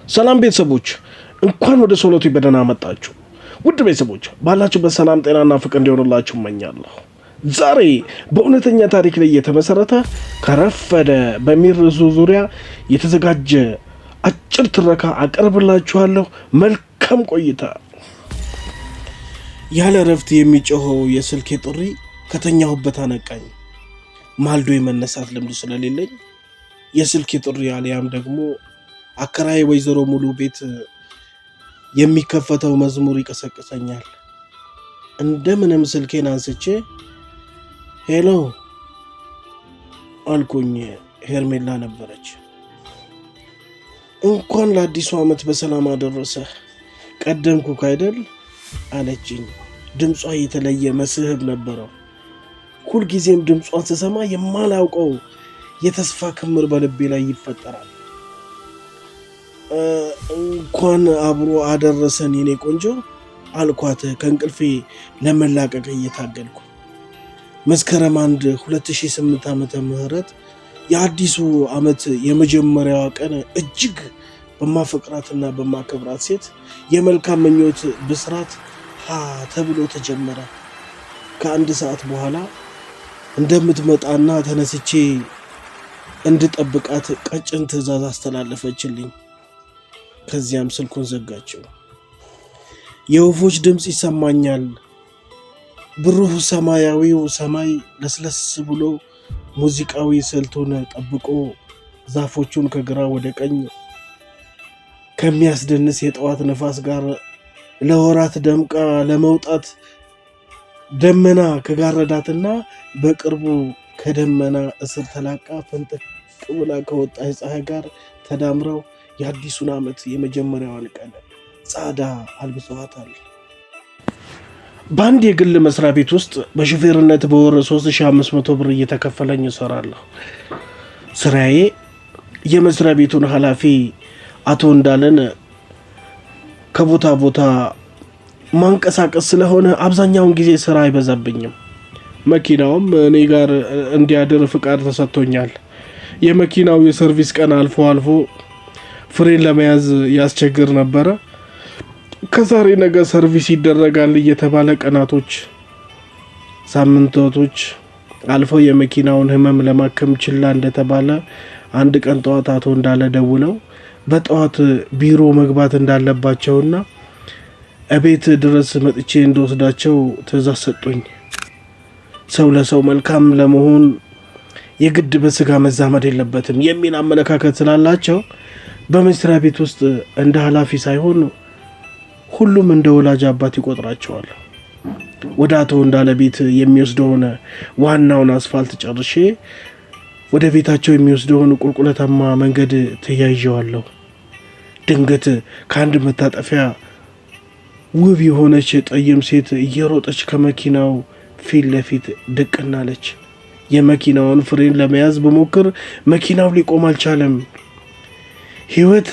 ሰላም ቤተሰቦች እንኳን ወደ ሶሎቲ በደህና መጣችሁ። ውድ ቤተሰቦች ባላችሁበት ሰላም ጤናና ፍቅር እንዲሆንላችሁ እመኛለሁ። ዛሬ በእውነተኛ ታሪክ ላይ የተመሰረተ ከረፈደ በሚል ርዕሱ ዙሪያ የተዘጋጀ አጭር ትረካ አቀርብላችኋለሁ። መልካም ቆይታ። ያለ እረፍት የሚጮኸው የስልኬ ጥሪ ከተኛሁበት አነቃኝ። ማልዶ የመነሳት ልምድ ስለሌለኝ የስልኬ ጥሪ አሊያም ደግሞ አከራይ ወይዘሮ ሙሉ ቤት የሚከፈተው መዝሙር ይቀሰቅሰኛል። እንደምንም ስልኬን አንስቼ ሄሎ አልኩኝ። ሄርሜላ ነበረች። እንኳን ለአዲሱ ዓመት በሰላም አደረሰ ቀደምኩ አይደል አለችኝ። ድምጿ የተለየ መስህብ ነበረው። ሁልጊዜም ድምጿን ስሰማ የማላውቀው የተስፋ ክምር በልቤ ላይ ይፈጠራል። እንኳን አብሮ አደረሰን የኔ ቆንጆ አልኳት ከእንቅልፌ ለመላቀቅ እየታገልኩ። መስከረም 1 2008 ዓመተ ምህረት የአዲሱ ዓመት የመጀመሪያዋ ቀን እጅግ በማፈቅራትና በማከብራት ሴት የመልካም ምኞት ብስራት ተብሎ ተጀመረ። ከአንድ ሰዓት በኋላ እንደምትመጣና ተነስቼ እንድጠብቃት ቀጭን ትዕዛዝ አስተላለፈችልኝ። ከዚያም ስልኩን ዘጋችው። የወፎች ድምፅ ይሰማኛል። ብሩህ ሰማያዊው ሰማይ ለስለስ ብሎ ሙዚቃዊ ስልቱን ጠብቆ ዛፎቹን ከግራ ወደ ቀኝ ከሚያስደንስ የጠዋት ነፋስ ጋር ለወራት ደምቃ ለመውጣት ደመና ከጋረዳትና በቅርቡ ከደመና እስር ተላቃ ፈንጠቅ ብላ ከወጣች ፀሐይ ጋር ተዳምረው የአዲሱን ዓመት የመጀመሪያዋን ቀን ጻዳ አልብሰዋታል። በአንድ የግል መስሪያ ቤት ውስጥ በሹፌርነት በወር 3500 ብር እየተከፈለኝ እሰራለሁ። ስራዬ የመስሪያ ቤቱን ኃላፊ አቶ እንዳለን ከቦታ ቦታ ማንቀሳቀስ ስለሆነ አብዛኛውን ጊዜ ስራ አይበዛብኝም። መኪናውም እኔ ጋር እንዲያድር ፍቃድ ተሰጥቶኛል። የመኪናው የሰርቪስ ቀን አልፎ አልፎ ፍሬን ለመያዝ ያስቸግር ነበረ። ከዛሬ ነገ ሰርቪስ ይደረጋል እየተባለ ቀናቶች፣ ሳምንታቶች አልፈው የመኪናውን ህመም ለማከም ችላ እንደተባለ አንድ ቀን ጠዋት አቶ እንዳለ ደውለው በጠዋት ቢሮ መግባት እንዳለባቸውና እቤት ድረስ መጥቼ እንደወስዳቸው ትዕዛዝ ሰጡኝ። ሰው ለሰው መልካም ለመሆን የግድ በስጋ መዛመድ የለበትም የሚል አመለካከት ስላላቸው በመስሪያ ቤት ውስጥ እንደ ኃላፊ ሳይሆን ሁሉም እንደ ወላጅ አባት ይቆጥራቸዋል። ወደ አቶ እንዳለ ቤት የሚወስደውን ዋናውን አስፋልት ጨርሼ ወደ ቤታቸው የሚወስደውን ቁልቁለታማ መንገድ ተያይዤዋለሁ። ድንገት ከአንድ መታጠፊያ ውብ የሆነች ጠይም ሴት እየሮጠች ከመኪናው ፊት ለፊት ድቅና አለች። የመኪናውን ፍሬን ለመያዝ በሞክር መኪናው ሊቆም አልቻለም። ህይወት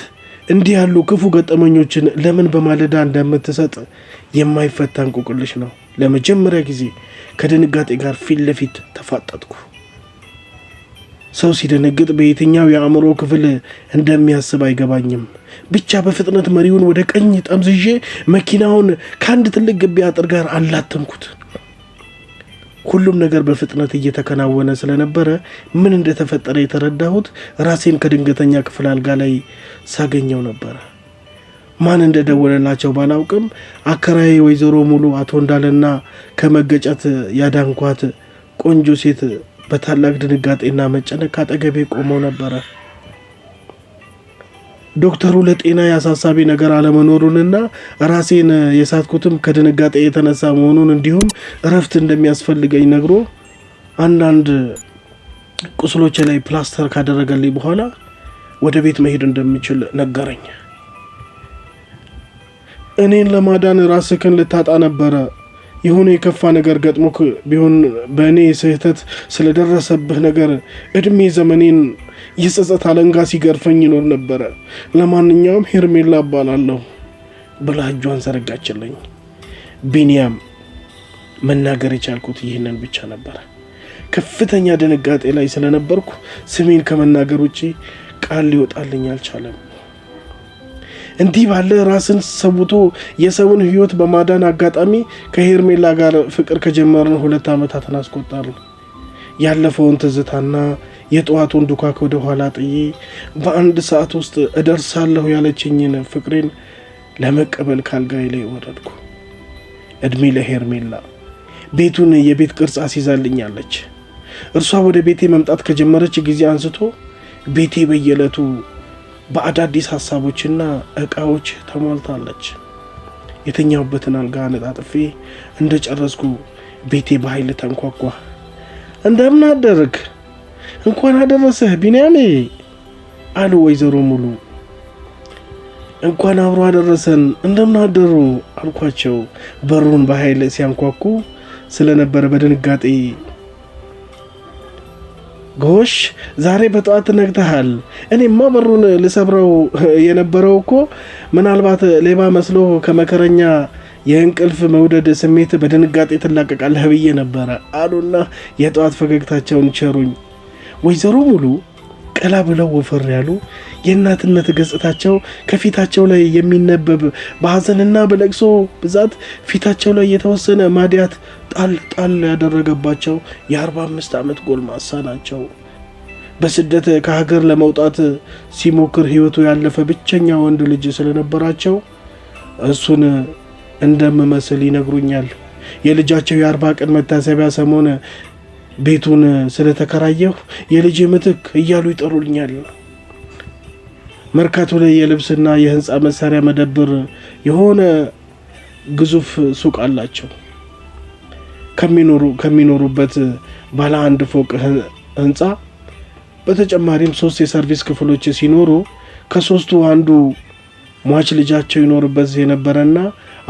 እንዲህ ያሉ ክፉ ገጠመኞችን ለምን በማለዳ እንደምትሰጥ የማይፈታ እንቆቅልሽ ነው። ለመጀመሪያ ጊዜ ከድንጋጤ ጋር ፊት ለፊት ተፋጠጥኩ። ሰው ሲደነግጥ በየትኛው የአእምሮ ክፍል እንደሚያስብ አይገባኝም። ብቻ በፍጥነት መሪውን ወደ ቀኝ ጠምዝዤ መኪናውን ከአንድ ትልቅ ግቢ አጥር ጋር አላተምኩት። ሁሉም ነገር በፍጥነት እየተከናወነ ስለነበረ ምን እንደተፈጠረ የተረዳሁት ራሴን ከድንገተኛ ክፍል አልጋ ላይ ሳገኘው ነበረ። ማን እንደደወለላቸው ባላውቅም አከራይ ወይዘሮ ሙሉ አቶ እንዳለና ከመገጨት ያዳንኳት ቆንጆ ሴት በታላቅ ድንጋጤና መጨነቅ አጠገቤ ቆመው ነበረ። ዶክተሩ ለጤና ያሳሳቢ ነገር አለመኖሩንና ራሴን የሳትኩትም ከድንጋጤ የተነሳ መሆኑን እንዲሁም እረፍት እንደሚያስፈልገኝ ነግሮ አንዳንድ ቁስሎች ላይ ፕላስተር ካደረገልኝ በኋላ ወደ ቤት መሄድ እንደምችል ነገረኝ። እኔን ለማዳን ራስህን ልታጣ ነበረ። የሆነ የከፋ ነገር ገጥሞክ ቢሆን በእኔ ስህተት ስለደረሰብህ ነገር እድሜ ዘመኔን የጸጸት አለንጋ ሲገርፈኝ ይኖር ነበረ። ለማንኛውም ሄርሜላ እባላለሁ ብላ እጇን ዘረጋችልኝ። ቢኒያም መናገር የቻልኩት ይህንን ብቻ ነበረ። ከፍተኛ ድንጋጤ ላይ ስለነበርኩ ስሜን ከመናገር ውጪ ቃል ሊወጣልኝ አልቻለም። እንዲህ ባለ ራስን ሰውቶ የሰውን ህይወት በማዳን አጋጣሚ ከሄርሜላ ጋር ፍቅር ከጀመርን 2 ዓመታትን አስቆጠርን። ያለፈውን ትዝታና የጠዋቱን ዱካክ ወደ ኋላ ጥዬ በአንድ ሰዓት ውስጥ እደርሳለሁ ያለችኝን ፍቅሬን ለመቀበል ካልጋይ ላይ ወረድኩ። እድሜ ለሄርሜላ ቤቱን የቤት ቅርጽ አስይዛልኛለች። እርሷ ወደ ቤቴ መምጣት ከጀመረች ጊዜ አንስቶ ቤቴ በየዕለቱ በአዳዲስ ሐሳቦችና ዕቃዎች ተሞልታለች። የተኛሁበትን አልጋ ነጣጥፌ እንደጨረስኩ ቤቴ በኃይል ተንኳኳ። እንደምን አደርክ? እንኳን አደረሰህ ቢንያሜ አሉ ወይዘሮ ሙሉ። እንኳን አብሮ አደረሰን እንደምን አደሩ አልኳቸው። በሩን በኃይል ሲያንኳኩ ስለነበረ በድንጋጤ ጎሽ ዛሬ በጠዋት ነግተሃል። እኔማ በሩን ልሰብረው የነበረው እኮ ምናልባት ሌባ መስሎ ከመከረኛ የእንቅልፍ መውደድ ስሜት በድንጋጤ ትላቀቃለህ ብዬ ነበረ አሉና የጠዋት ፈገግታቸውን ቸሩኝ። ወይዘሮ ሙሉ ቀላ ብለው ወፈር ያሉ የእናትነት ገጽታቸው ከፊታቸው ላይ የሚነበብ በሐዘንና በለቅሶ ብዛት ፊታቸው ላይ የተወሰነ ማዲያት ጣል ያደረገባቸው የ45 ዓመት ጎልማሳ ናቸው። በስደት ከሀገር ለመውጣት ሲሞክር ህይወቱ ያለፈ ብቸኛ ወንድ ልጅ ስለነበራቸው እሱን እንደምመስል ይነግሩኛል። የልጃቸው የ40 ቀን መታሰቢያ ሰሞን ቤቱን ስለተከራየሁ የልጅ ምትክ እያሉ ይጠሩልኛል። መርካቶ ላይ የልብስና የህንፃ መሳሪያ መደብር የሆነ ግዙፍ ሱቅ አላቸው። ከሚኖሩበት ባለ 1 ፎቅ ህንፃ በተጨማሪም 3 የሰርቪስ ክፍሎች ሲኖሩ ከ3ቱ አንዱ ሟች ልጃቸው ይኖርበት የነበረና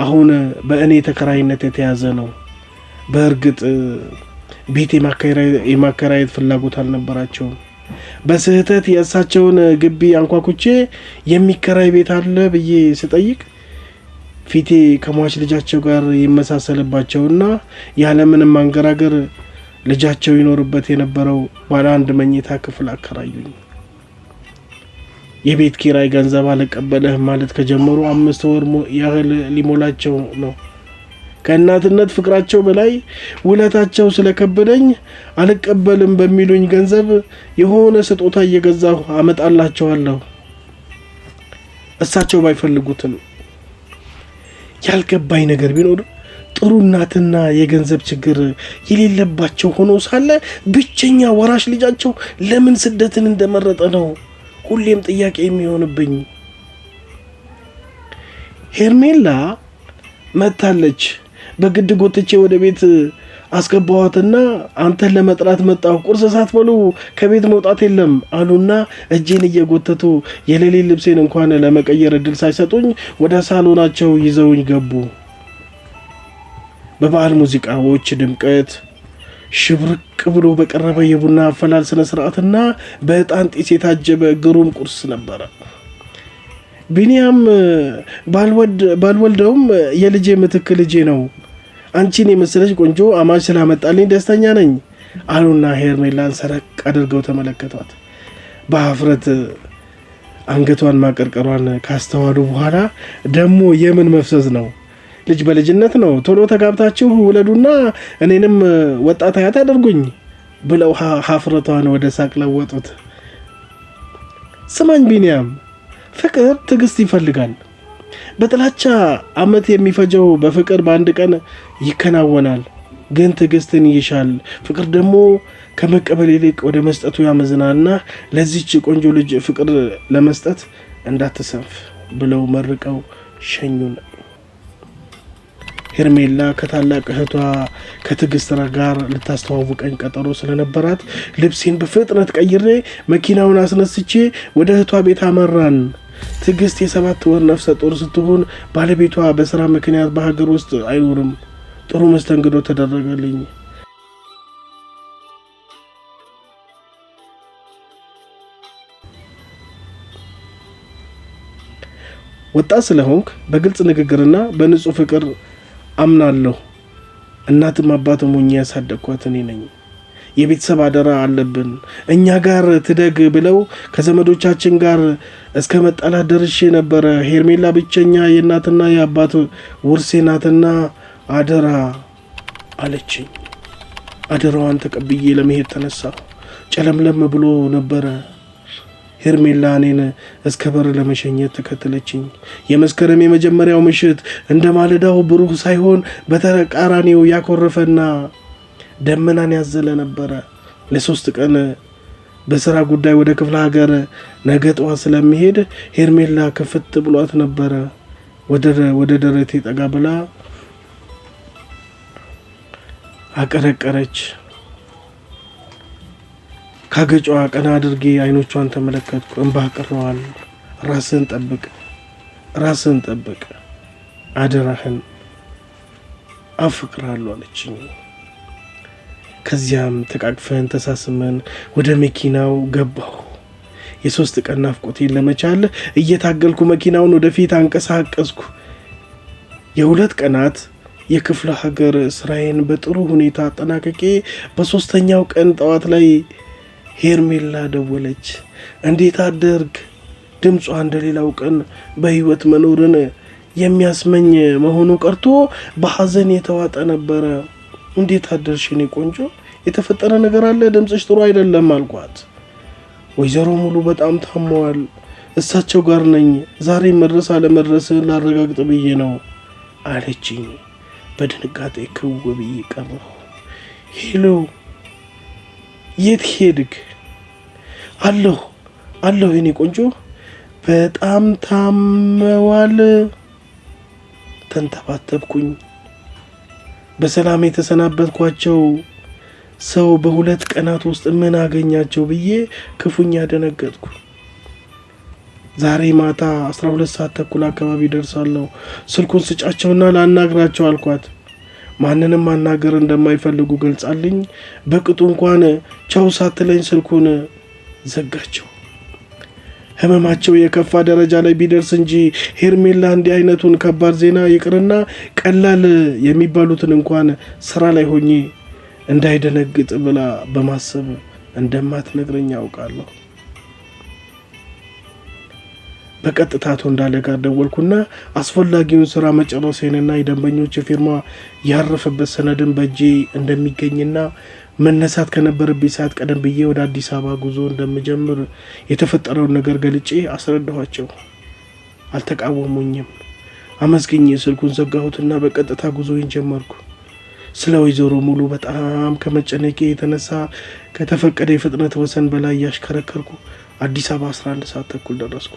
አሁን በእኔ ተከራይነት የተያዘ ነው። በእርግጥ ቤት የማከራየት ፍላጎት አልነበራቸውም። በስህተት የእሳቸውን ግቢ አንኳኩቼ የሚከራይ ቤት አለ ብዬ ስጠይቅ ፊቴ ከሟች ልጃቸው ጋር ይመሳሰልባቸውና ያለምንም ማንገራገር ልጃቸው ይኖርበት የነበረው ባለ 1 መኝታ ክፍል አከራዩኝ። የቤት ኪራይ ገንዘብ አልቀበልህ ማለት ከጀመሩ 5 ወር ያህል ሊሞላቸው ነው። ከእናትነት ፍቅራቸው በላይ ውለታቸው ስለከበደኝ አልቀበልም በሚሉኝ ገንዘብ የሆነ ስጦታ እየገዛሁ አመጣላቸዋለሁ። እሳቸው ባይፈልጉትም ያልገባኝ ነገር ቢኖር ጥሩ እናትና የገንዘብ ችግር የሌለባቸው ሆኖ ሳለ ብቸኛ ወራሽ ልጃቸው ለምን ስደትን እንደመረጠ ነው ሁሌም ጥያቄ የሚሆንብኝ። ሄርሜላ መታለች። በግድ ጎትቼ ወደ ቤት አስገባዋትና አንተን ለመጥራት መጣሁ፣ ቁርስ ሳትበሉ ከቤት መውጣት የለም አሉና እጄን እየጎተቱ የሌሊት ልብሴን እንኳን ለመቀየር እድል ሳይሰጡኝ ወደ ሳሎናቸው ይዘውኝ ገቡ። በበዓል ሙዚቃዎች ድምቀት ሽብርቅ ብሎ በቀረበ የቡና አፈላል ስነ ስርዓትና በዕጣን ጢስ የታጀበ ግሩም ቁርስ ነበረ። ቢንያም ባልወልደውም የልጄ ምትክ ልጄ ነው። አንቺን የመሰለች ቆንጆ አማች ስላመጣልኝ ደስተኛ ነኝ አሉና ሄርሜላን ሰረቅ አድርገው ተመለከቷት። በአፍረት አንገቷን ማቀርቀሯን ካስተዋሉ በኋላ ደግሞ የምን መፍሰዝ ነው? ልጅ በልጅነት ነው። ቶሎ ተጋብታችሁ ውለዱና እኔንም ወጣት አያት አድርጉኝ ብለው ሀፍረቷን ወደ ሳቅ ለወጡት። ስማኝ ቢንያም፣ ፍቅር ትዕግስት ይፈልጋል። በጥላቻ ዓመት የሚፈጀው በፍቅር በአንድ ቀን ይከናወናል። ግን ትዕግስትን ይሻል። ፍቅር ደግሞ ከመቀበል ይልቅ ወደ መስጠቱ ያመዝናልና ለዚች ቆንጆ ልጅ ፍቅር ለመስጠት እንዳትሰንፍ ብለው መርቀው ሸኙን። ሄርሜላ ከታላቅ እህቷ ከትዕግስት ጋር ልታስተዋውቀኝ ቀጠሮ ስለነበራት ልብሴን በፍጥነት ቀይሬ መኪናውን አስነስቼ ወደ እህቷ ቤት አመራን። ትዕግስት የ7 ወር ነፍሰ ጡር ስትሆን ባለቤቷ በስራ ምክንያት በሀገር ውስጥ አይኖርም። ጥሩ መስተንግዶ ተደረገልኝ። ወጣት ስለሆንክ በግልጽ ንግግርና በንጹህ ፍቅር አምናለሁ። እናትም አባትም ሆኜ ያሳደግኳት እኔ ነኝ። የቤተሰብ አደራ አለብን። እኛ ጋር ትደግ ብለው ከዘመዶቻችን ጋር እስከ መጣላት ደርሼ ነበረ። ሄርሜላ ብቸኛ የእናትና የአባት ውርሴ ናትና አደራ አለችኝ። አደራዋን ተቀብዬ ለመሄድ ተነሳሁ። ጨለምለም ብሎ ነበረ። ሄርሜላ እኔን እስከ በር ለመሸኘት ተከተለችኝ። የመስከረም የመጀመሪያው ምሽት እንደ ማለዳው ብሩህ ሳይሆን በተቃራኒው ያኮረፈና ደመናን ያዘለ ነበረ። ለ3 ቀን በስራ ጉዳይ ወደ ክፍለ ሀገር ነገ ጠዋት ስለሚሄድ ሄርሜላ ክፍት ብሏት ነበረ። ወደ ደረቴ ጠጋ ብላ አቀረቀረች። ካገጯ ቀና አድርጌ አይኖቿን ተመለከትኩ። እንባ ቀረዋል። ራስን ጠብቅ አደራህን አፍቅራለሁ አለችኝ። ከዚያም ተቃቅፈን ተሳስመን ወደ መኪናው ገባሁ። የ3 ቀን ናፍቆቴን ለመቻል እየታገልኩ መኪናውን ወደፊት አንቀሳቀስኩ። የ2 ቀናት የክፍለ ሀገር ስራዬን በጥሩ ሁኔታ አጠናቅቄ በ3ኛው ቀን ጠዋት ላይ ሄርሜላ ደወለች። እንዴት አደርግ? ድምጿ እንደሌላው ቀን በህይወት መኖርን የሚያስመኝ መሆኑ ቀርቶ በሐዘን የተዋጠ ነበረ። እንዴት አደርሽ የኔ ቆንጆ? የተፈጠረ ነገር አለ? ድምፅሽ ጥሩ አይደለም አልኳት። ወይዘሮ ሙሉ በጣም ታመዋል። እሳቸው ጋር ነኝ። ዛሬ መድረስ አለመድረስን ላረጋግጥ ብዬ ነው አለችኝ። በድንጋጤ ክው ብዬ ቀረሁ። ሄሎ፣ የት ሄድክ? አለሁ የኔ ቆንጆ፣ በጣም ታመዋል። ተንተባተብኩኝ። በሰላም የተሰናበትኳቸው ሰው በ2 ቀናት ውስጥ ምን አገኛቸው ብዬ ክፉኛ ደነገጥኩ። ዛሬ ማታ 12 ሰዓት ተኩል አካባቢ ደርሳለሁ። ስልኩን ስጫቸውና ላናግራቸው አልኳት። ማንንም ማናገር እንደማይፈልጉ ገልጻልኝ በቅጡ እንኳን ቻው ሳትለኝ ስልኩን ዘጋቸው። ህመማቸው የከፋ ደረጃ ላይ ቢደርስ እንጂ ሄርሜላ እንዲህ አይነቱን ከባድ ዜና ይቅርና ቀላል የሚባሉትን እንኳን ስራ ላይ ሆኜ እንዳይደነግጥ ብላ በማሰብ እንደማትነግረኝ አውቃለሁ። በቀጥታ አቶ እንዳለ ጋር ደወልኩና አስፈላጊውን ስራ መጨረሴንና የደንበኞች ፊርማ ያረፈበት ሰነድን በእጄ እንደሚገኝና መነሳት ከነበረብኝ ሰዓት ቀደም ብዬ ወደ አዲስ አበባ ጉዞ እንደምጀምር የተፈጠረውን ነገር ገልጬ አስረዳኋቸው። አልተቃወሙኝም። አመስግኜ ስልኩን ዘጋሁትና በቀጥታ ጉዞዬን ጀመርኩ። ስለ ወይዘሮ ሙሉ በጣም ከመጨነቄ የተነሳ ከተፈቀደ የፍጥነት ወሰን በላይ ያሽከረከርኩ አዲስ አበባ 11 ሰዓት ተኩል ደረስኩ።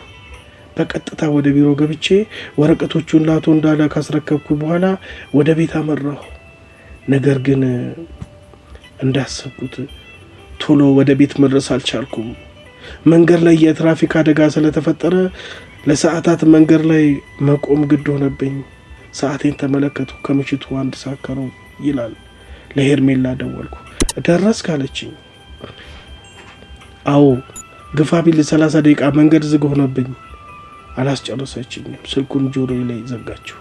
በቀጥታ ወደ ቢሮ ገብቼ ወረቀቶቹን ለአቶ እንዳለ ካስረከብኩ በኋላ ወደ ቤት አመራሁ። ነገር ግን እንዳሰብኩት ቶሎ ወደ ቤት መድረስ አልቻልኩም። መንገድ ላይ የትራፊክ አደጋ ስለተፈጠረ ለሰዓታት መንገድ ላይ መቆም ግድ ሆነብኝ። ሰዓቴን ተመለከቱ። ከምሽቱ 1 ሰዓት ከሩብ ይላል። ለሄርሜላ ደወልኩ። ደረስክ አለችኝ። አዎ፣ ግፋ ቢል 30 ደቂቃ መንገድ ዝግ ሆነብኝ። አላስጨረሰችኝም። ስልኩን ጆሮዬ ላይ ዘጋችው።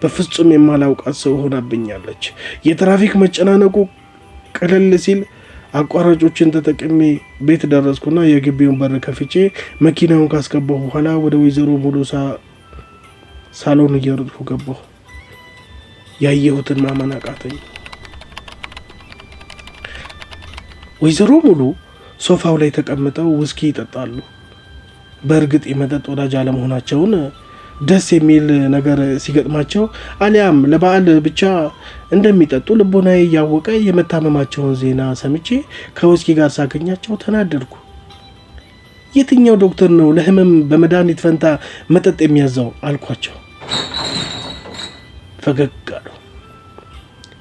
በፍጹም የማላውቃት ሰው ሆናብኛለች። የትራፊክ መጨናነቁ ቀለል ሲል አቋራጮችን ተጠቅሜ ቤት ደረስኩና የግቢውን በር ከፍቼ መኪናውን ካስገባሁ በኋላ ወደ ወይዘሮ ሙሉ ሳሎን እየሮጥኩ ገባሁ። ያየሁትን ማመን አቃተኝ። ወይዘሮ ሙሉ ሶፋው ላይ ተቀምጠው ውስኪ ይጠጣሉ። በእርግጥ የመጠጥ ወዳጅ አለመሆናቸውን ደስ የሚል ነገር ሲገጥማቸው አሊያም ለበዓል ብቻ እንደሚጠጡ ልቦናዬ እያወቀ የመታመማቸውን ዜና ሰምቼ ከውስኪ ጋር ሳገኛቸው ተናደድኩ። የትኛው ዶክተር ነው ለህመም በመድኃኒት ፈንታ መጠጥ የሚያዘው አልኳቸው። ፈገግ አሉ።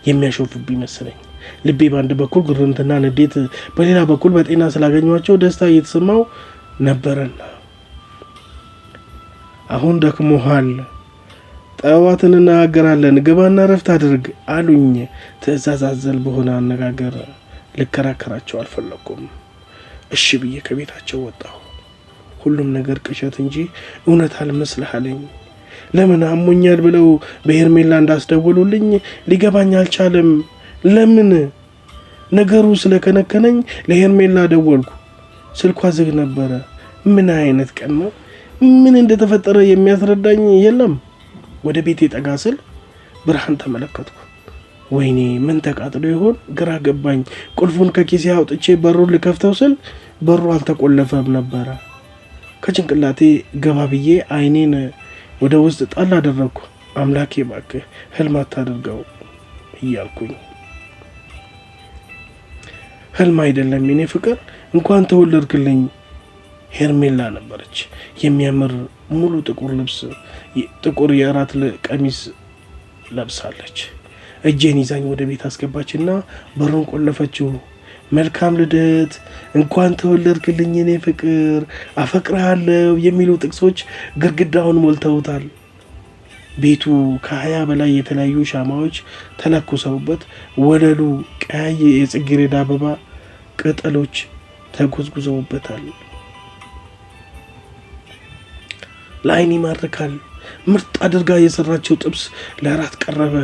የሚያሾፉብኝ መሰለኝ። ልቤ በአንድ በኩል ግርምትና ንዴት፣ በሌላ በኩል በጤና ስላገኟቸው ደስታ እየተሰማው ነበረና አሁን ደክሞሃል፣ ጠዋት እንነጋገራለን፣ ግባና ረፍት አድርግ አሉኝ። ትዕዛዝ አዘል በሆነ አነጋገር ልከራከራቸው አልፈለኩም። እሺ ብዬ ከቤታቸው ወጣሁ። ሁሉም ነገር ቅዠት እንጂ እውነት አልመስልህ አለኝ። ለምን አሞኛል ብለው በሄርሜላ እንዳስደወሉልኝ ሊገባኝ አልቻለም። ለምን ነገሩ ስለከነከነኝ ለሄርሜላ ደወልኩ። ስልኳ ዝግ ነበረ። ምን አይነት ቀን ነው? ምን እንደተፈጠረ የሚያስረዳኝ የለም። ወደ ቤቴ ጠጋ ስል ብርሃን ተመለከትኩ። ወይኔ ምን ተቃጥሎ ይሆን? ግራ ገባኝ። ቁልፉን ከኪሴ አውጥቼ በሩን ልከፍተው ስል በሩ አልተቆለፈም ነበረ። ከጭንቅላቴ ገባ ብዬ አይኔን ወደ ውስጥ ጣል አደረግኩ። አምላኬ እባክህ ህልም አታድርገው እያልኩኝ። ህልም አይደለም የኔ ፍቅር፣ እንኳን ተወለድክልኝ። ሄርሜላ ነበረች። የሚያምር ሙሉ ጥቁር ልብስ፣ ጥቁር የእራት ቀሚስ ለብሳለች። እጄን ይዛኝ ወደ ቤት አስገባችና በሩን ቆለፈችው። መልካም ልደት፣ እንኳን ተወለድክልኝ የኔ ፍቅር፣ አፈቅርሃለሁ የሚሉ ጥቅሶች ግድግዳውን ሞልተውታል። ቤቱ ከ20 በላይ የተለያዩ ሻማዎች ተለኩሰውበት ወለሉ ቀያይ የጽጌረዳ አበባ ቅጠሎች ተጎዝጉዘውበታል። ለአይን ይማርካል። ምርጥ አድርጋ የሰራቸው ጥብስ ለራት ቀረበ።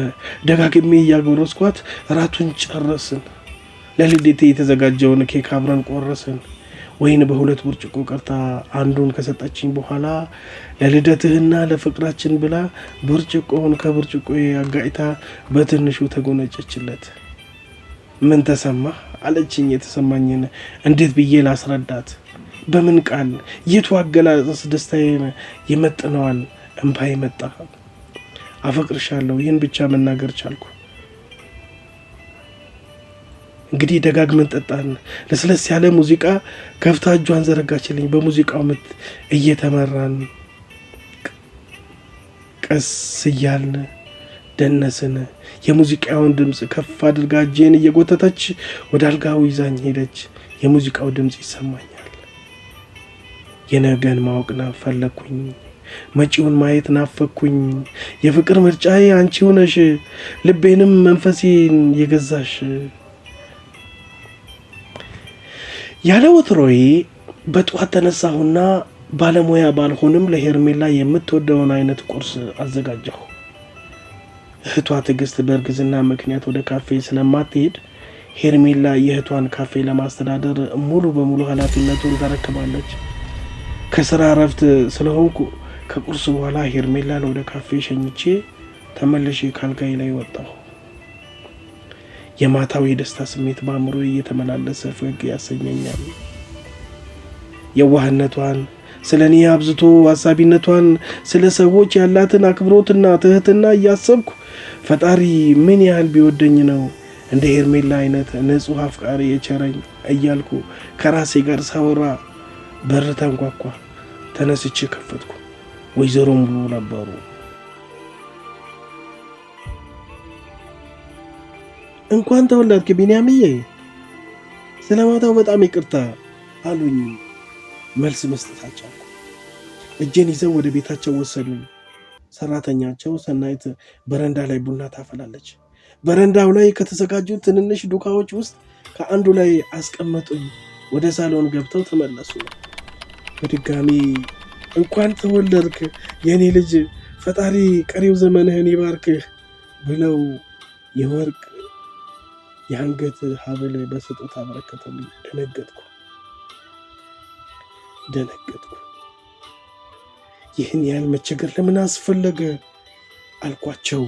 ደጋግሜ እያጎረስኳት ራቱን ጨረስን። ለልደቴ የተዘጋጀውን ኬክ አብረን ቆረስን። ወይን በ2 ብርጭቆ ቀርታ አንዱን ከሰጠችኝ በኋላ ለልደትህና ለፍቅራችን ብላ ብርጭቆውን ከብርጭቆ አጋጭታ በትንሹ ተጎነጨችለት። ምን ተሰማህ አለችኝ። የተሰማኝን እንዴት ብዬ ላስረዳት? በምን ቃል? የቱ አገላለጽ ደስታዬን ይመጥነዋል? እንባዬ መጣ። አፈቅርሻለሁ፣ ይህን ብቻ መናገር ቻልኩ። እንግዲህ ደጋግመን ጠጣን። ለስለስ ያለ ሙዚቃ ከፍታ እጇን ዘረጋችልኝ። በሙዚቃው ምት እየተመራን ቀስ እያልን ደነስን። የሙዚቃውን ድምፅ ከፍ አድርጋ እጄን እየጎተተች ወደ አልጋው ይዛኝ ሄደች። የሙዚቃው ድምፅ ይሰማኛል። የነገን ማወቅ ፈለግኩኝ። መጪውን ማየት ናፈኩኝ። የፍቅር ምርጫዬ አንቺው ነሽ፣ ልቤንም መንፈሴን የገዛሽ። ያለ ወትሮዬ በጠዋት ተነሳሁና ባለሙያ ባልሆንም ለሄርሜላ የምትወደውን አይነት ቁርስ አዘጋጀሁ። እህቷ ትዕግስት በእርግዝና ምክንያት ወደ ካፌ ስለማትሄድ ሄርሜላ የእህቷን ካፌ ለማስተዳደር ሙሉ በሙሉ ኃላፊነቱን ተረክባለች። ከስራ እረፍት ስለሆንኩ ከቁርስ በኋላ ሄርሜላን ወደ ካፌ ሸኝቼ ተመልሼ ካልጋይ ላይ ወጣሁ። የማታው የደስታ ስሜት በአእምሮ እየተመላለሰ ፈገግ ያሰኘኛል። የዋህነቷን፣ ስለ እኔ አብዝቶ አሳቢነቷን፣ ስለ ሰዎች ያላትን አክብሮትና ትህትና እያሰብኩ ፈጣሪ ምን ያህል ቢወደኝ ነው እንደ ሄርሜላ አይነት ንጹሕ አፍቃሪ የቸረኝ እያልኩ ከራሴ ጋር ሳወራ በር ተንኳኳ። ተነስቼ ከፈትኩ። ወይዘሮ ሙሉ ነበሩ። እንኳን ተወለድክ ቢንያምዬ፣ ስለማታው በጣም ይቅርታ አሉኝ። መልስ መስጠት አልቻልኩ። እጄን ይዘው ወደ ቤታቸው ወሰዱኝ። ሰራተኛቸው ሰናይት በረንዳ ላይ ቡና ታፈላለች። በረንዳው ላይ ከተዘጋጁ ትንንሽ ዱካዎች ውስጥ ከአንዱ ላይ አስቀመጡኝ። ወደ ሳሎን ገብተው ተመለሱ። በድጋሚ እንኳን ተወለድክ የኔ ልጅ፣ ፈጣሪ ቀሪው ዘመንህን ይባርክህ ብለው የወርቅ የአንገት ሀብል በስጦታ አበረከተልኝ። ደነገጥኩ። ይህን ያህል መቸገር ለምን አስፈለገ አልኳቸው።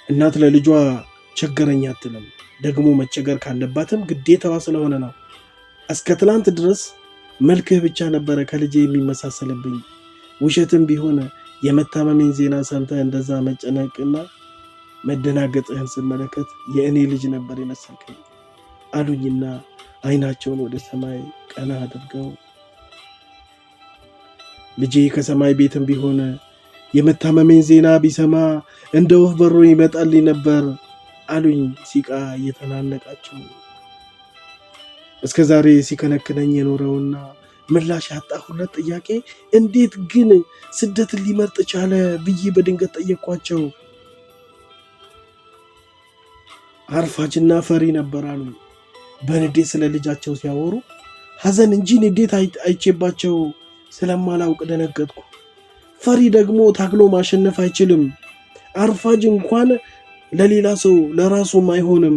እናት ለልጇ ቸገረኝ አትልም። ደግሞ መቸገር ካለባትም ግዴታዋ ስለሆነ ነው። እስከ ትላንት ድረስ መልክህ ብቻ ነበረ ከልጄ የሚመሳሰልብኝ። ውሸትም ቢሆን የመታመሜን ዜና ሰምተህ እንደዛ መጨነቅና መደናገጥህን ስመለከት የእኔ ልጅ ነበር የመሰልከኝ አሉኝና አይናቸውን ወደ ሰማይ ቀና አድርገው ልጄ ከሰማይ ቤትም ቢሆን የመታመሜን ዜና ቢሰማ እንደ ወፍ በሮ ይመጣልኝ ነበር አሉኝ፣ ሲቃ እየተናነቃቸው። እስከ ዛሬ ሲከነክነኝ የኖረውና ምላሽ ያጣሁለት ጥያቄ እንዴት ግን ስደትን ሊመርጥ ቻለ ብዬ በድንገት ጠየኳቸው። አርፋጅና ፈሪ ነበር አሉ። በንዴት ስለ ልጃቸው ሲያወሩ ሐዘን እንጂ ንዴት አይቼባቸው ስለማላውቅ ደነገጥኩ። ፈሪ ደግሞ ታግሎ ማሸነፍ አይችልም። አርፋጅ እንኳን ለሌላ ሰው ለራሱም አይሆንም።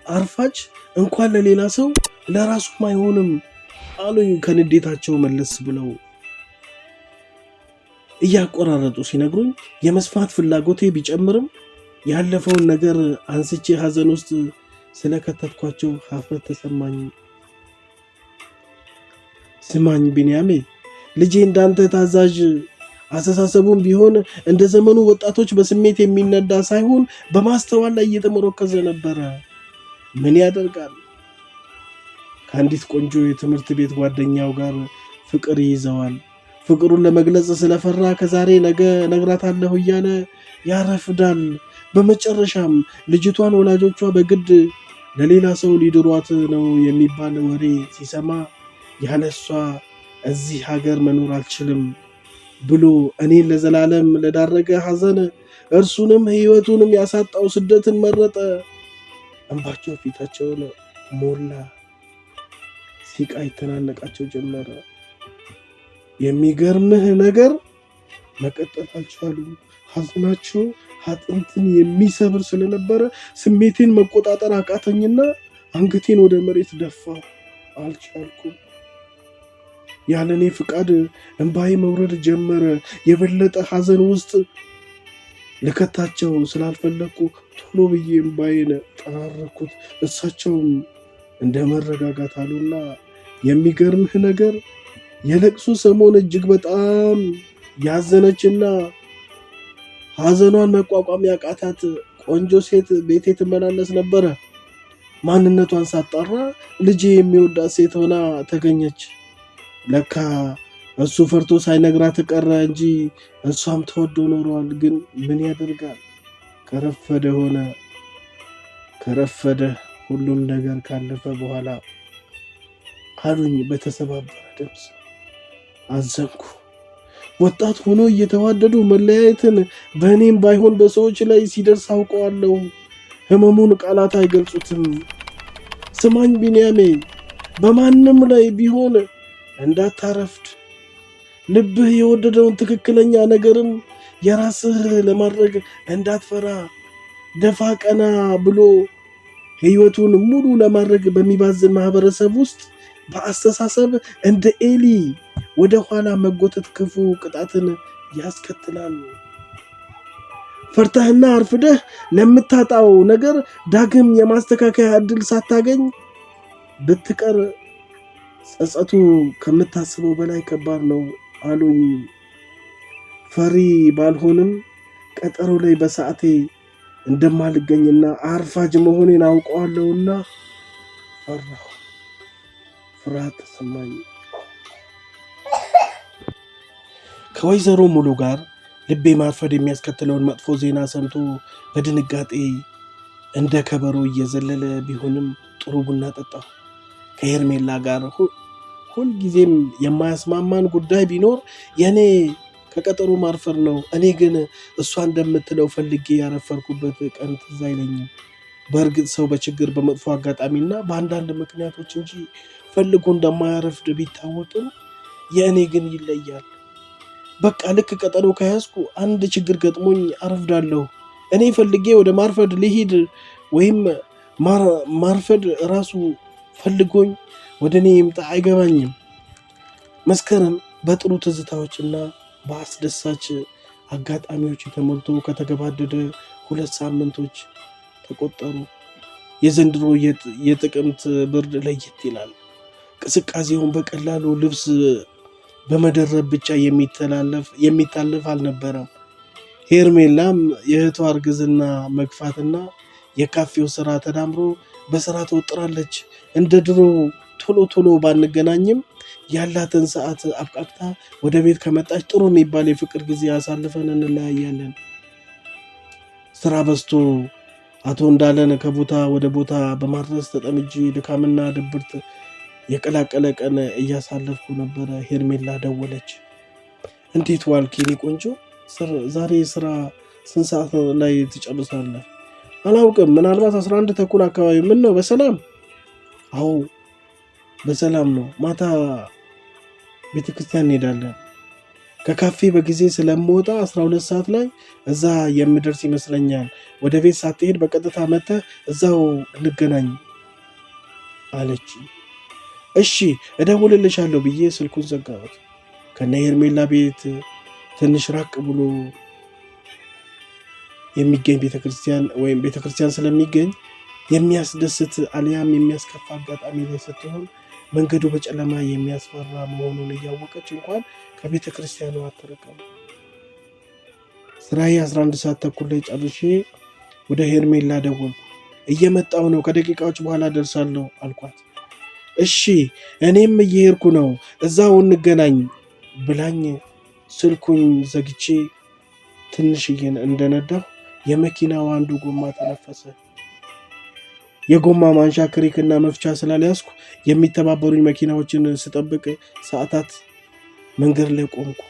አርፋጅ እንኳን ለሌላ ሰው ለራሱም አይሆንም አሉኝ ከንዴታቸው መለስ ብለው። እያቆራረጡ ሲነግሩኝ የመስማት ፍላጎቴ ቢጨምርም ያለፈውን ነገር አንስቼ ሐዘን ውስጥ ስለከተትኳቸው ሀፍረት ተሰማኝ። ስማኝ ቢንያሜ፣ ልጄ እንዳንተ ታዛዥ አስተሳሰቡም ቢሆን እንደ ዘመኑ ወጣቶች በስሜት የሚነዳ ሳይሆን በማስተዋል ላይ እየተመረኮዘ ነበረ። ምን ያደርጋል፣ ከአንዲት ቆንጆ የትምህርት ቤት ጓደኛው ጋር ፍቅር ይይዘዋል። ፍቅሩን ለመግለጽ ስለፈራ ከዛሬ ነገ እነግራታለሁ እያለ ያረፍዳል። በመጨረሻም ልጅቷን ወላጆቿ በግድ ለሌላ ሰው ሊድሯት ነው የሚባል ወሬ ሲሰማ ያለሷ እዚህ ሀገር መኖር አልችልም ብሎ እኔን ለዘላለም ለዳረገ ሐዘን እርሱንም ሕይወቱንም ያሳጣው ስደትን መረጠ። እንባቸው ፊታቸውን ሞላ፣ ሲቃ ይተናነቃቸው ጀመረ። የሚገርምህ ነገር መቀጠል አልቻሉም። ሐዘናቸው አጥንትን የሚሰብር ስለነበረ ስሜቴን መቆጣጠር አቃተኝና አንገቴን ወደ መሬት ደፋው። አልቻልኩም። ያለኔ ፍቃድ እንባዬ መውረድ ጀመረ። የበለጠ ሐዘን ውስጥ ልከታቸው ስላልፈለኩ ቶሎ ብዬ እንባዬን ጠራረኩት። እሳቸውም እንደ መረጋጋት አሉና የሚገርምህ ነገር የለቅሶ ሰሞን እጅግ በጣም ያዘነችና ሐዘኗን መቋቋም ያቃታት ቆንጆ ሴት ቤቴ ትመላለስ ነበረ። ማንነቷን ሳጣራ ልጄ የሚወዳት ሴት ሆና ተገኘች። ለካ እሱ ፈርቶ ሳይነግራት ቀረ እንጂ እሷም ተወዶ ኖሯል። ግን ምን ያደርጋል፣ ከረፈደ ሆነ። ከረፈደ ሁሉም ነገር ካለፈ በኋላ አሉኝ በተሰባበረ ድምፅ። አዘንኩ። ወጣት ሆኖ እየተዋደዱ መለያየትን በእኔም ባይሆን በሰዎች ላይ ሲደርስ አውቀዋለሁ። ህመሙን ቃላት አይገልጹትም። ስማኝ ቢንያሜ፣ በማንም ላይ ቢሆን እንዳታረፍድ። ልብህ የወደደውን ትክክለኛ ነገርን የራስህ ለማድረግ እንዳትፈራ። ደፋ ቀና ብሎ ህይወቱን ሙሉ ለማድረግ በሚባዝን ማህበረሰብ ውስጥ በአስተሳሰብ እንደ ኤሊ ወደ ኋላ መጎተት ክፉ ቅጣትን ያስከትላል። ፈርተህና አርፍደህ ለምታጣው ነገር ዳግም የማስተካከያ እድል ሳታገኝ ብትቀር ጸጸቱ ከምታስበው በላይ ከባድ ነው አሉኝ። ፈሪ ባልሆንም ቀጠሮ ላይ በሰዓቴ እንደማልገኝና አርፋጅ መሆኔን አውቀዋለሁና ፈራሁ። ፍርሃት ተሰማኝ። ከወይዘሮ ሙሉ ጋር ልቤ ማርፈድ የሚያስከትለውን መጥፎ ዜና ሰምቶ በድንጋጤ እንደ ከበሮ እየዘለለ ቢሆንም ጥሩ ቡና ጠጣሁ። ከሄርሜላ ጋር ሁልጊዜም የማያስማማን ጉዳይ ቢኖር የኔ ከቀጠሮ ማርፈር ነው። እኔ ግን እሷ እንደምትለው ፈልጌ ያረፈርኩበት ቀን ትዝ አይለኝም። በእርግጥ ሰው በችግር በመጥፎ አጋጣሚና በአንዳንድ ምክንያቶች እንጂ ፈልጎ እንደማያረፍድ ቢታወቅም የእኔ ግን ይለያል። በቃ ልክ ቀጠሮ ከያዝኩ አንድ ችግር ገጥሞኝ አረፍዳለሁ። እኔ ፈልጌ ወደ ማርፈድ ልሂድ ወይም ማርፈድ ራሱ ፈልጎኝ ወደ እኔ ይምጣ አይገባኝም። መስከረም በጥሩ ትዝታዎችና በአስደሳች አጋጣሚዎች የተሞልቶ ከተገባደደ 2 ሳምንቶች ተቆጠሩ። የዘንድሮ የጥቅምት ብርድ ለየት ይላል። ቅዝቃዜውን በቀላሉ ልብስ በመደረብ ብቻ የሚታለፍ አልነበረም። ሄርሜላም የእህቷ እርግዝና መግፋትና የካፌው ስራ ተዳምሮ በስራ ተወጥራለች። እንደ ድሮ ቶሎ ባንገናኝም ያላትን ሰዓት አብቃቅታ ወደ ቤት ከመጣች ጥሩ የሚባል የፍቅር ጊዜ አሳልፈን እንለያያለን። ስራ በዝቶ አቶ እንዳለን ከቦታ ወደ ቦታ በማድረስ ተጠምጄ ድካምና ድብርት የቀላቀለ ቀን እያሳለፍኩ ነበረ። ሄርሜላ ደወለች። እንዴት ዋልክ የኔ ቆንጆ? ዛሬ ስራ ስንት ሰዓት ላይ ትጨርሳለህ? አላውቅም፣ ምናልባት 11 ተኩል አካባቢ። ምን ነው በሰላም? አዎ በሰላም ነው። ማታ ቤተክርስቲያን እንሄዳለን። ከካፌ በጊዜ ስለምወጣ 12 ሰዓት ላይ እዛ የምደርስ ይመስለኛል። ወደ ቤት ሳትሄድ በቀጥታ መጥተህ እዛው እንገናኝ አለች። እሺ እደውልልሻለሁ ብዬ ስልኩን ዘጋሁት። ከነ ሄርሜላ ቤት ትንሽ ራቅ ብሎ የሚገኝ ቤተክርስቲያን ወይም ቤተክርስቲያን ስለሚገኝ የሚያስደስት አሊያም የሚያስከፋ አጋጣሚ ላይ ስትሆን መንገዱ በጨለማ የሚያስፈራ መሆኑን እያወቀች እንኳን ከቤተ ክርስቲያኑ አትርቅም። ስራዬ 11 ሰዓት ተኩል ላይ ጨርሼ ወደ ሄርሜላ ደወልኩ። እየመጣው ነው፣ ከደቂቃዎች በኋላ ደርሳለሁ አልኳት። እሺ እኔም እየሄድኩ ነው፣ እዛው እንገናኝ ብላኝ ስልኩን ዘግቼ ትንሽዬ እንደነዳሁ የመኪናው አንዱ ጎማ ተነፈሰ። የጎማ ማንሻ ክሪክና መፍቻ ስላልያዝኩ የሚተባበሩኝ መኪናዎችን ስጠብቅ ሰዓታት መንገድ ላይ ቆምኩ።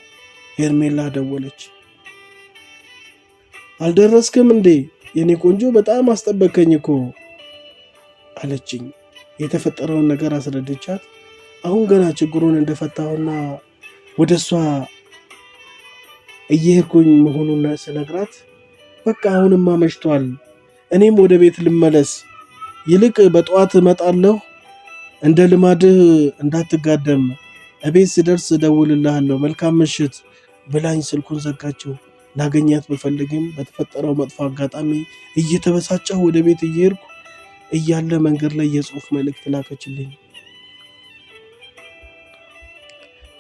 ሄርሜላ ደወለች። አልደረስክም እንዴ የኔ ቆንጆ? በጣም አስጠበከኝ እኮ አለችኝ። የተፈጠረውን ነገር አስረድቻት አሁን ገና ችግሩን እንደፈታሁና ወደ እሷ እየሄድኩኝ መሆኑን ስነግራት በቃ አሁንማ መሽቷል፣ እኔም ወደ ቤት ልመለስ፣ ይልቅ በጠዋት እመጣለሁ፣ እንደ ልማድህ እንዳትጋደም፣ እቤት ስደርስ እደውልልሃለሁ፣ መልካም ምሽት ብላኝ ስልኩን ዘጋችው። ላገኛት ብፈልግም በተፈጠረው መጥፎ አጋጣሚ እየተበሳጨሁ ወደ ቤት እየሄድኩ እያለ መንገድ ላይ የጽሁፍ መልእክት ላከችልኝ።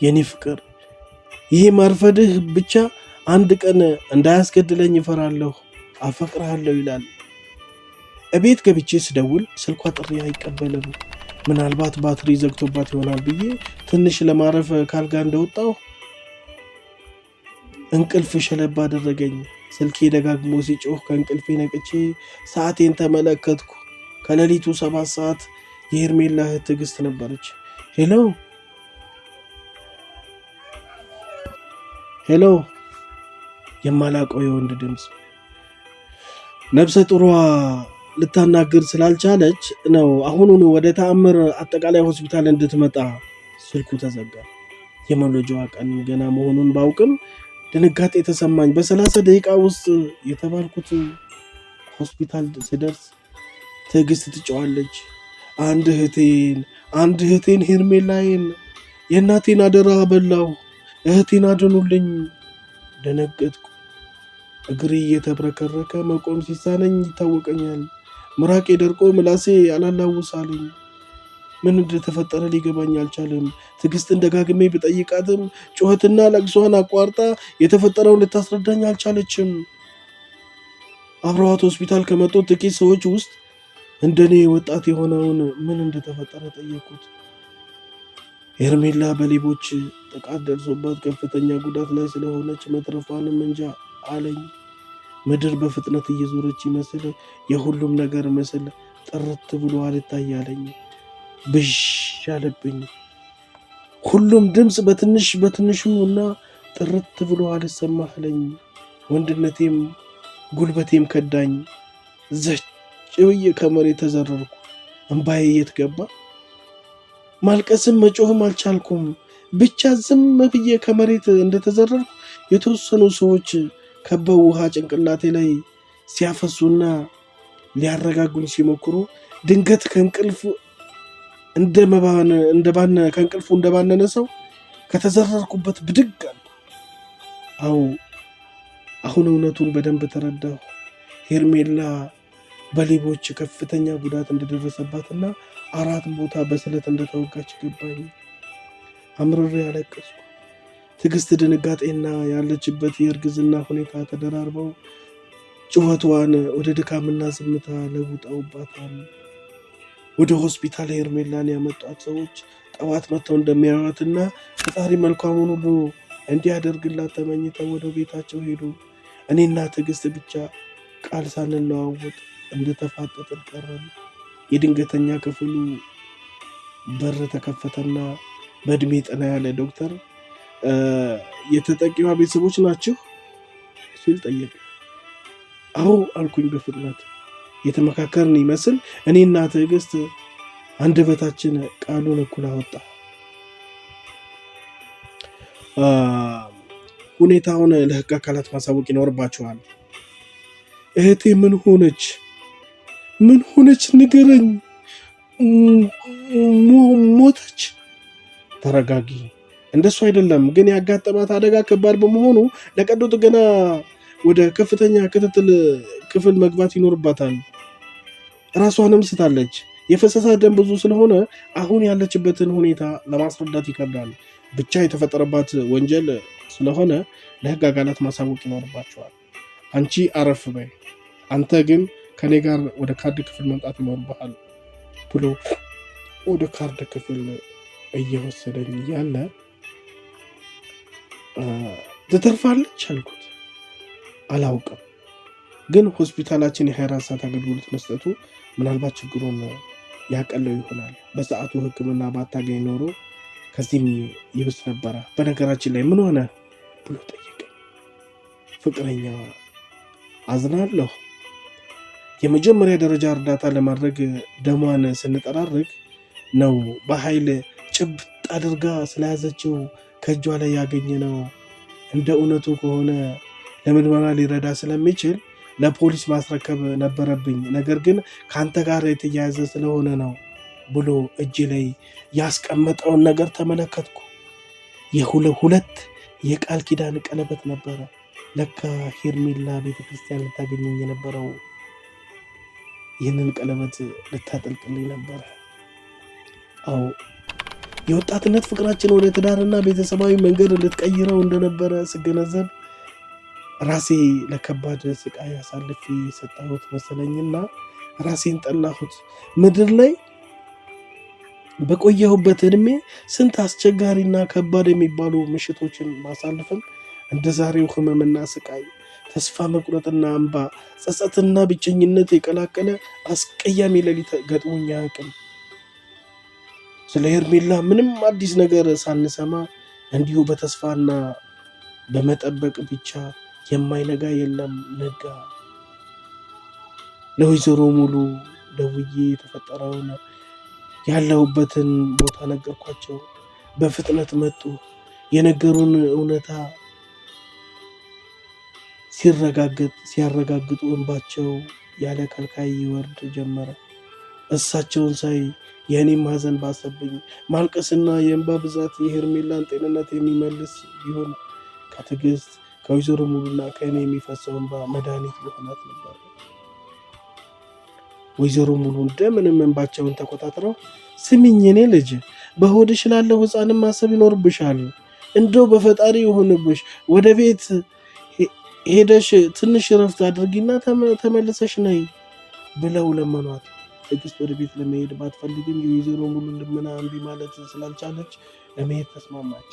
የኔ ፍቅር፣ ይሄ ማርፈድህ ብቻ አንድ ቀን እንዳያስገድለኝ እፈራለሁ፣ አፈቅርሃለሁ ይላል። እቤት ገብቼ ስደውል ስልኳ ጥሪ አይቀበልም። ምናልባት ባትሪ ዘግቶባት ይሆናል ብዬ ትንሽ ለማረፍ ካልጋ እንደወጣሁ እንቅልፍ ሸለባ አደረገኝ። ስልኬ ደጋግሞ ሲጮህ ከእንቅልፌ ነቅቼ ሰዓቴን ተመለከትኩ። ከሌሊቱ 7 ሰዓት የሄርሜላ እህት ትዕግስት ነበረች። ሄሎ ሄሎ፣ የማላውቀው የወንድ ድምፅ። ነፍሰ ጡሯ ልታናግር ስላልቻለች ነው አሁኑኑ ወደ ተአምር አጠቃላይ ሆስፒታል እንድትመጣ። ስልኩ ተዘጋ። የመውለጃዋ ቀን ገና መሆኑን ባውቅም ድንጋጤ ተሰማኝ። በ30 ደቂቃ ውስጥ የተባልኩት ሆስፒታል ስደርስ ትዕግስት ትጨዋለች። አንድ እህቴን ሄርሜላዬን፣ የእናቴን አደራ በላሁ፣ እህቴን አድኑልኝ። ደነገጥኩ። እግሬ እየተብረከረከ መቆም ሲሳነኝ ይታወቀኛል። ምራቄ ደርቆ ምላሴ አላላውሳለኝ። ምን እንደተፈጠረ ሊገባኝ አልቻለም። ትዕግስትን ደጋግሜ ብጠይቃትም ጩኸትና ለቅሷን አቋርጣ የተፈጠረውን ልታስረዳኝ አልቻለችም። አብረዋት ሆስፒታል ከመጡት ጥቂት ሰዎች ውስጥ እንደኔ ወጣት የሆነውን ምን እንደተፈጠረ ጠየቁት። ሄርሜላ በሌቦች ጥቃት ደርሶባት ከፍተኛ ጉዳት ላይ ስለሆነች መትረፏንም እንጃ አለኝ። ምድር በፍጥነት እየዞረች ይመስል የሁሉም ነገር ምስል ጥርት ብሎ አልታያለኝ። ብዥ አለብኝ። ሁሉም ድምፅ በትንሹ እና ጥርት ብሎ አልሰማለኝ። ወንድነቴም ጉልበቴም ከዳኝ። ዘጭ ብዬ ከመሬት ተዘረርኩ። እምባዬ የት ገባ? ማልቀስም መጮህም አልቻልኩም። ብቻ ዝም ብዬ ከመሬት እንደተዘረርኩ የተወሰኑ ሰዎች ከበው ውሃ ጭንቅላቴ ላይ ሲያፈሱና ሊያረጋጉኝ ሲሞክሩ ድንገት ከእንቅልፉ እንደባነነ ሰው ከተዘረርኩበት ብድግ አልኩ። አሁን እውነቱን በደንብ ተረዳሁ። ሄርሜላ በሌቦች ከፍተኛ ጉዳት እንደደረሰባትና 4 ቦታ በስለት እንደተወጋች ገባኝ። አምርሬ ያለቀስኩ። ትዕግስት ድንጋጤና ያለችበት የእርግዝና ሁኔታ ተደራርበው ጩኸቷን ወደ ድካምና ዝምታ ለውጠውባታል። ወደ ሆስፒታል ሄርሜላን ያመጧት ሰዎች ጠዋት መጥተው እንደሚያዩዋትና ፈጣሪ መልካሙን ሁሉ እንዲያደርግላት ተመኝተው ወደ ቤታቸው ሄዱ። እኔና ትዕግስት ብቻ ቃል ሳንለዋወጥ እንደተፋጠጥን ቀረን። የድንገተኛ ክፍሉ በር ተከፈተና በእድሜ ጠና ያለ ዶክተር የተጠቂዋ ቤተሰቦች ናችሁ ሲል ጠየቀ። አዎ አልኩኝ በፍጥነት። የተመካከርን ይመስል እኔና ትዕግስት አንደበታችን ቃሉን እኩል አወጣ። ሁኔታውን ለህግ አካላት ማሳወቅ ይኖርባቸዋል። እህቴ ምን ሆነች ንገረኝ። ሞተች? ተረጋጊ። እንደሱ አይደለም፣ ግን ያጋጠማት አደጋ ከባድ በመሆኑ ለቀዶ ጥገና ወደ ከፍተኛ ክትትል ክፍል መግባት ይኖርባታል። ራሷንም ስታለች። የፈሰሳት ደም ብዙ ስለሆነ አሁን ያለችበትን ሁኔታ ለማስረዳት ይከብዳል። ብቻ የተፈጠረባት ወንጀል ስለሆነ ለህግ አካላት ማሳወቅ ይኖርባቸዋል። አንቺ አረፍ በይ፣ አንተ ግን ከኔ ጋር ወደ ካርድ ክፍል መምጣት ይኖርብሃል ብሎ ወደ ካርድ ክፍል እየወሰደኝ እያለ ትተርፋለች አልኩት። አላውቅም፣ ግን ሆስፒታላችን የ24 ሰዓት አገልግሎት መስጠቱ ምናልባት ችግሩን ያቀለው ይሆናል። በሰዓቱ ሕክምና ባታገኝ ኖሮ ከዚህም ይብስ ነበረ። በነገራችን ላይ ምን ሆነ ብሎ ጠየቀኝ። ፍቅረኛ አዝናለሁ። የመጀመሪያ ደረጃ እርዳታ ለማድረግ ደሟን ስንጠራርግ ነው በኃይል ጭብጥ አድርጋ ስለያዘችው ከእጇ ላይ ያገኘ ነው። እንደ እውነቱ ከሆነ ለምርመራ ሊረዳ ስለሚችል ለፖሊስ ማስረከብ ነበረብኝ። ነገር ግን ከአንተ ጋር የተያያዘ ስለሆነ ነው ብሎ እጅ ላይ ያስቀመጠውን ነገር ተመለከትኩ። ሁለት የቃል ኪዳን ቀለበት ነበረ። ለካ ሄርሜላ ቤተክርስቲያን ልታገኘኝ የነበረው ይህንን ቀለበት ልታጠልቅልኝ ነበረ። አዎ የወጣትነት ፍቅራችን ወደ ትዳርና ቤተሰባዊ መንገድ ልትቀይረው እንደነበረ ስገነዘብ ራሴ ለከባድ ስቃይ አሳልፌ የሰጠሁት መሰለኝና ራሴን ጠላሁት። ምድር ላይ በቆየሁበት እድሜ ስንት አስቸጋሪና ከባድ የሚባሉ ምሽቶችን ማሳልፍም እንደ ዛሬው ህመምና ስቃይ፣ ተስፋ መቁረጥና እንባ፣ ጸጸትና ብቸኝነት የቀላቀለ አስቀያሚ ሌሊት ገጥሞኝ አያውቅም። ስለ ሄርሜላ ምንም አዲስ ነገር ሳንሰማ እንዲሁ በተስፋና በመጠበቅ ብቻ የማይነጋ የለም ነጋ። ለወይዘሮ ሙሉ ደውዬ የተፈጠረውን ያለሁበትን ቦታ ነገርኳቸው። በፍጥነት መጡ። የነገሩን እውነታ ሲያረጋግጡ እንባቸው ያለ ከልካይ ይወርድ ጀመረ። እሳቸውን ሳይ የእኔም ሀዘን ባሰብኝ። ማልቀስና የእንባ ብዛት የሄርሜላን ጤንነት የሚመልስ ቢሆን ከትዕግስት ከወይዘሮ ሙሉና ከእኔ የሚፈሰው እንባ መድኃኒት ሊሆናት ነበር። ወይዘሮ ሙሉ እንደምንም እንባቸውን ተቆጣጥረው ስሚኝ የኔ ልጅ፣ በሆድሽ ላለው ሕፃንም ማሰብ ይኖርብሻል። እንደው በፈጣሪ ይሁንብሽ፣ ወደ ቤት ሄደሽ ትንሽ ረፍት አድርጊና ተመልሰሽ ነይ ብለው ለመኗት። ትዕግስት ወደ ቤት ለመሄድ ባትፈልግም የወይዘሮ ሙሉ ልመና እምቢ ማለት ስላልቻለች ለመሄድ ተስማማች።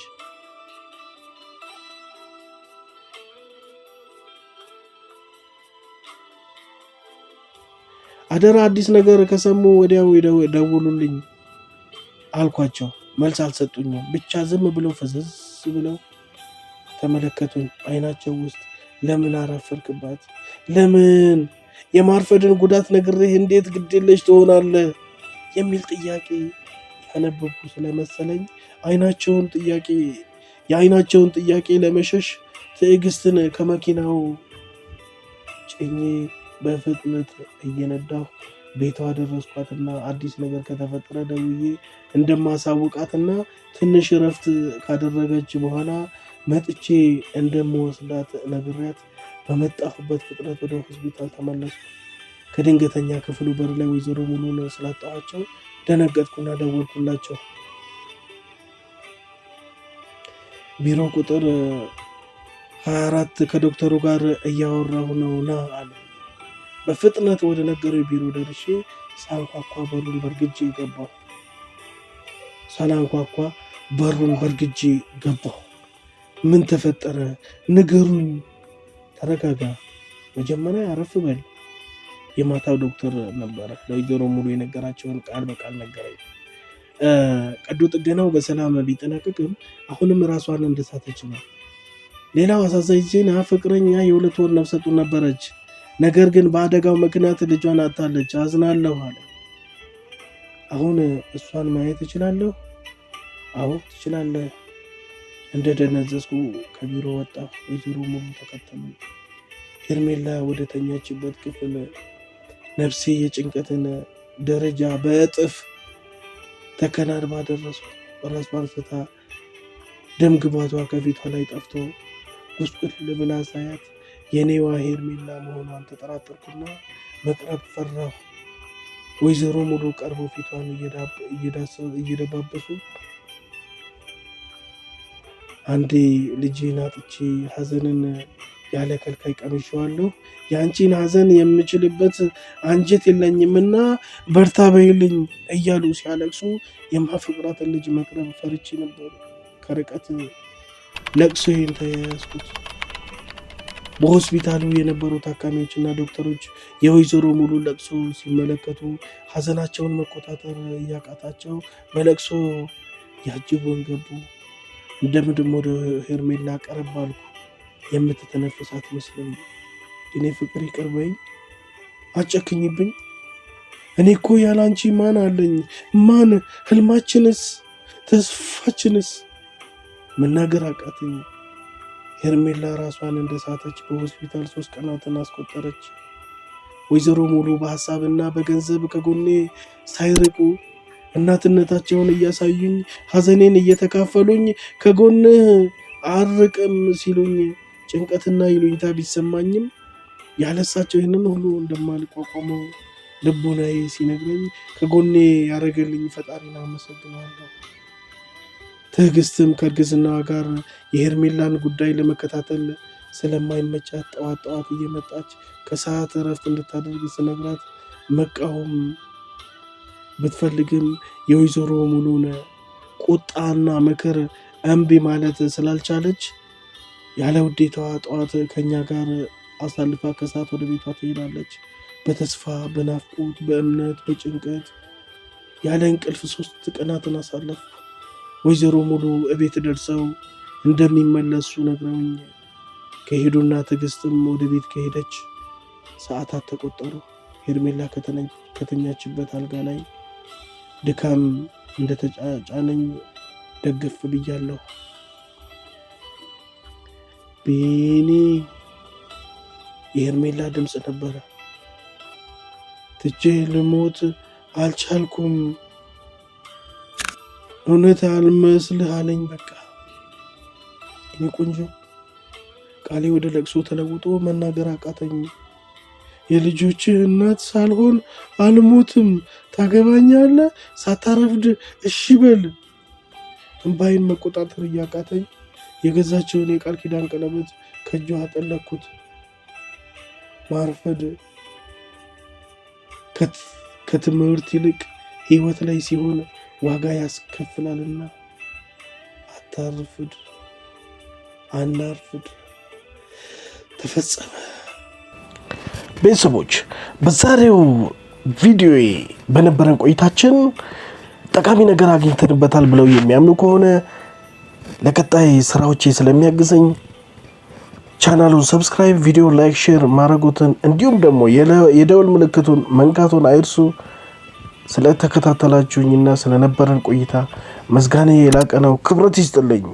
አደራ አዲስ ነገር ከሰሙ ወዲያው ደውሉልኝ አልኳቸው። መልስ አልሰጡኝም። ብቻ ዝም ብለው ፈዘዝ ብለው ተመለከቱኝ። አይናቸው ውስጥ ለምን አረፈርክባት? ለምን የማርፈድን ጉዳት ነግሬህ እንዴት ግዴለሽ ትሆናለህ? የሚል ጥያቄ ያነበብኩ ስለመሰለኝ የአይናቸውን ጥያቄ ለመሸሽ ትዕግስትን ከመኪናው ጭኜ በፍጥነት እየነዳሁ ቤቷ ደረስኳትና አዲስ ነገር ከተፈጠረ ደውዬ እንደማሳውቃትና ትንሽ እረፍት ካደረገች በኋላ መጥቼ እንደምወስዳት ነግሬያት በመጣሁበት ፍጥነት ወደ ሆስፒታል ተመለስኩ። ከድንገተኛ ክፍሉ በር ላይ ወይዘሮ ሙሉን ስላጣኋቸው ደነገጥኩና ደወልኩላቸው። ቢሮ ቁጥር 24 ከዶክተሩ ጋር እያወራሁ ነው ና አለ። በፍጥነት ወደ ነገረው ቢሮ ደርሼ ሳላንኳኳ በሩን በርግጄ ገባሁ። ምን ተፈጠረ? ንገሩኝ። ተረጋጋ፣ መጀመሪያ አረፍ በል። የማታው ዶክተር ነበረ። ለወይዘሮ ሙሉ የነገራቸውን ቃል በቃል ነገረኝ። ቀዶ ጥገናው በሰላም ቢጠናቀቅም አሁንም ራሷን እንደሳተች ነው። ሌላው አሳዛኝ ዜና ፍቅረኛ የ2 ወር ነፍሰ ጡር ነበረች። ነገር ግን በአደጋው ምክንያት ልጇን አጥታለች። አዝናለሁ አለ። አሁን እሷን ማየት እችላለሁ? አዎ ትችላለህ። እንደደነዘዝኩ ከቢሮ ወጣሁ። ወይዘሮ ሙሉ ተከተሉ። ሄርሜላ ወደ ተኛችበት ክፍል ነፍሴ የጭንቀትን ደረጃ በእጥፍ ተከናንባ ደረሱ። ራሷን ስታ ደም ግባቷ ከፊቷ ላይ ጠፍቶ ጉስቁል ብላ ሳያት የኔዋ ሄርሜላ መሆኗን ተጠራጠርኩና መቅረብ ፈራሁ። ወይዘሮ ሙሉ ቀርቦ ፊቷን እየደባበሱ አንዴ ልጄን አጥቼ ሐዘንን ያለ ከልካይ ቀምሼዋለሁ። የአንቺን ሐዘን የምችልበት አንጀት የለኝምና በርታ በይልኝ እያሉ ሲያለቅሱ የማፈቅራትን ልጅ መቅረብ ፈርቼ ነበር። ከርቀት ለቅሶዬን ተያያዝኩት። በሆስፒታሉ የነበሩ ታካሚዎችና ዶክተሮች የወይዘሮ ሙሉ ለቅሶ ሲመለከቱ ሐዘናቸውን መቆጣጠር እያቃታቸው በለቅሶ ያጅቡን ገቡ። እንደምንም ወደ ሄርሜላ ቀረብ አልኩ። የምትተነፍስ አትመስልም። እኔ ፍቅር ይቅር በይኝ፣ አጨክኝብኝ። እኔ እኮ ያላንቺ ማን አለኝ? ማን? ህልማችንስ ተስፋችንስ? መናገር አቃተኝ። ሄርሜላ ራሷን እንደሳተች በሆስፒታል 3 ቀናትን አስቆጠረች። ወይዘሮ ሙሉ በሐሳብና በገንዘብ ከጎኔ ሳይርቁ እናትነታቸውን እያሳዩኝ ሐዘኔን እየተካፈሉኝ ከጎንህ አርቅም ሲሉኝ ጭንቀትና ይሉኝታ ቢሰማኝም ያለሳቸው ይህንን ሁሉ እንደማልቋቋመው ልቦናዬ ሲነግረኝ ከጎኔ ያደረገልኝ ፈጣሪን አመሰግናለሁ። ትዕግስትም ከእርግዝናዋ ጋር የሄርሜላን ጉዳይ ለመከታተል ስለማይመቻት ጠዋት ጠዋት እየመጣች ከሰዓት እረፍት እንድታደርግ ስነግራት መቃወም ብትፈልግም የወይዘሮ ሙሉን ቁጣና ምክር እምቢ ማለት ስላልቻለች ያለ ውዴታዋ ጠዋት ከኛ ጋር አሳልፋ ከሰዓት ወደ ቤቷ ትሄዳለች። በተስፋ በናፍቆት በእምነት በጭንቀት ያለ እንቅልፍ 3 ቀናትን አሳለፉ። ወይዘሮ ሙሉ እቤት ደርሰው እንደሚመለሱ ነግረውኝ ከሄዱና ትዕግስትም ወደ ቤት ከሄደች ሰዓታት ተቆጠሩ። ሄርሜላ ከተኛችበት አልጋ ላይ ድካም እንደተጫነኝ ደግፍ ብያለሁ። ቤኒ የሄርሜላ ድምፅ ነበረ። ትቼ ልሞት አልቻልኩም፣ እውነት አልመስልህ አለኝ። በቃ እኔ ቆንጆ ቃሌ ወደ ለቅሶ ተለውጦ መናገር አቃተኝ። የልጆችህ እናት ሳልሆን አልሞትም፣ ታገባኛለህ፣ ሳታረፍድ እሺ በል። እምባይን መቆጣጠር እያቃተኝ የገዛቸውን የቃል ኪዳን ቀለበት ከእጇ አጠለኩት። ማርፈድ ከትምህርት ይልቅ ህይወት ላይ ሲሆን ዋጋ ያስከፍላልና አታርፍድ፣ አናርፍድ። ተፈጸመ። ቤተሰቦች በዛሬው ቪዲዮ በነበረን ቆይታችን ጠቃሚ ነገር አግኝተንበታል ብለው የሚያምኑ ከሆነ ለቀጣይ ስራዎቼ ስለሚያግዘኝ ቻናሉን ሰብስክራይብ፣ ቪዲዮ ላይክ፣ ሼር ማድረጉትን እንዲሁም ደግሞ የደወል ምልክቱን መንካቱን አይርሱ። ስለተከታተላችሁኝና ስለነበረን ቆይታ ምስጋናዬ የላቀ ነው። ክብረት ይስጥልኝ።